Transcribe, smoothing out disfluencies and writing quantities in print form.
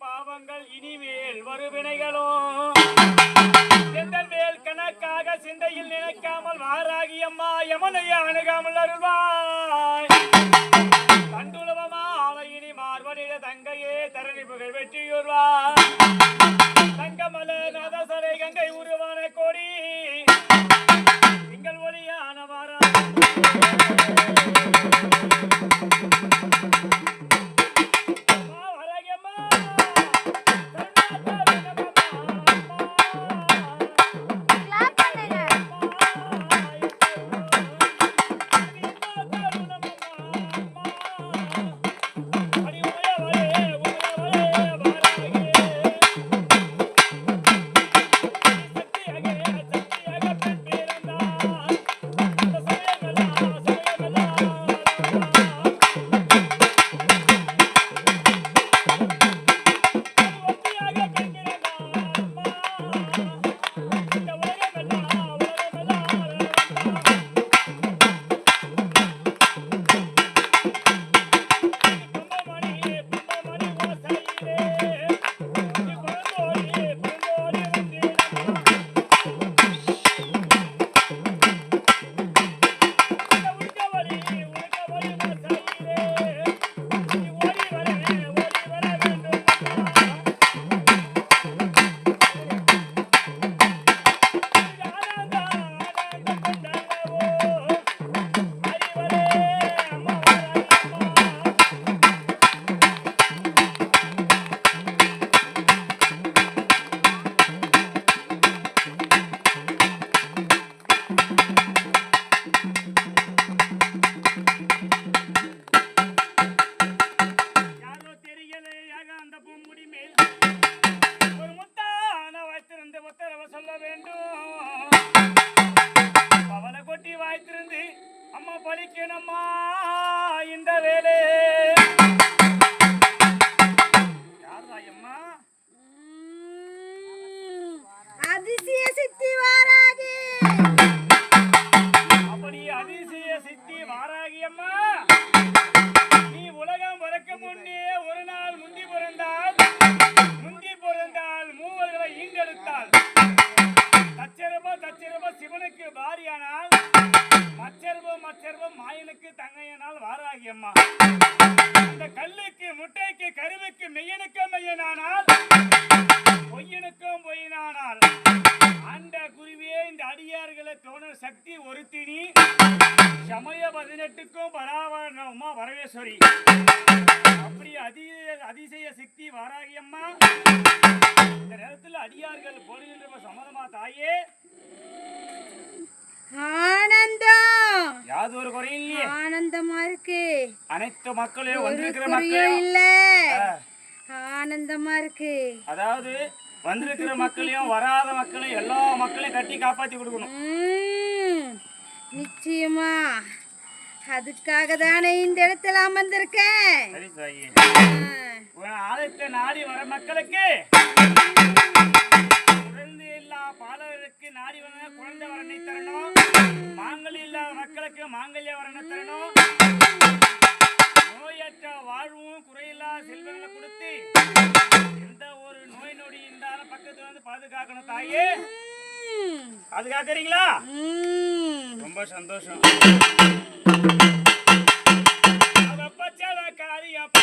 பாவங்கள் இனிமேல் வருவினைகளும் செந்தல் மேல் கணக்காக சிந்தையில் நினைக்காமல் வாராகி அம்மா யமனைய அணுகாமல் அருள்வாய் கண்டுலவமா அவையினி மார்வனிட தங்கையே தரணி புகழ் வெற்றியுள்வாய் தங்கமல நதசரை கங்கை உருவான கோடி திங்கள் ஒளியான வாரா அம்மா பலிக்கணும்மா இந்த வேலை யாருதாயம்மா அதிசய சித்தி வாராகி அப்படி அதிசய சித்தி வாராகி அம்மா நீ உலகம் பிறக்க முன்னே ஒரு நாள் முந்தி பிறந்தால் மூவர்களை ஈண்டெடுத்தாள் தச்சரப சிவனுக்கு பாரியானால் மச்சர்வம் மாயனுக்கு தங்கையனால் வாராகி அம்மா இந்த கல்லுக்கு முட்டைக்கு கருவுக்கு மெய்யனுக்கு மெய்யனானால் பொய்யனுக்கும் பொய்யனானால் அந்த குருவியே இந்த அடியார்களை தோணர் சக்தி ஒருத்தினி சமய 18க்கும் பராவரணமா பரமேஸ்வரி அப்படி அதிசய சக்தி வாராகி அம்மா இந்த நேரத்தில் அடியார்கள் போடுகின்ற சம்மதமா தாயே ஆனந்தம் யாது ஒரு குறை இல்லையே ஆனந்தமா இருக்கு அனைத்து மக்களையும் வந்திருக்கிற மக்களையும் இல்ல ஆனந்தமா இருக்கு அதாவது வந்திருக்கிற மக்களையும் வராத மக்களையும் எல்லா மக்களையும் கட்டி காப்பாத்தி கொடுக்கணும் நிச்சயமா அதுக்காக தானே இந்த இடத்துல அமர்ந்திருக்கேன் சரி தாயி ஆலயத்தை நாடி வர மக்களுக்கு குழந்தை இல்லா பாலருக்கு நாடி வந்த குழந்தை வரனை தரணும் மாங்கல்யம் இல்லாத மக்களுக்கு மாங்கல்ய வரனை தரணும் நோயற்ற வாழ்வும் குறையில்லா செல்வங்களை கொடுத்து எந்த ஒரு நோய் நொடி இருந்தாலும் பக்கத்துல வந்து பாதுகாக்கணும் தாயே பாதுகாக்கிறீங்களா ரொம்ப சந்தோஷம் காரியம்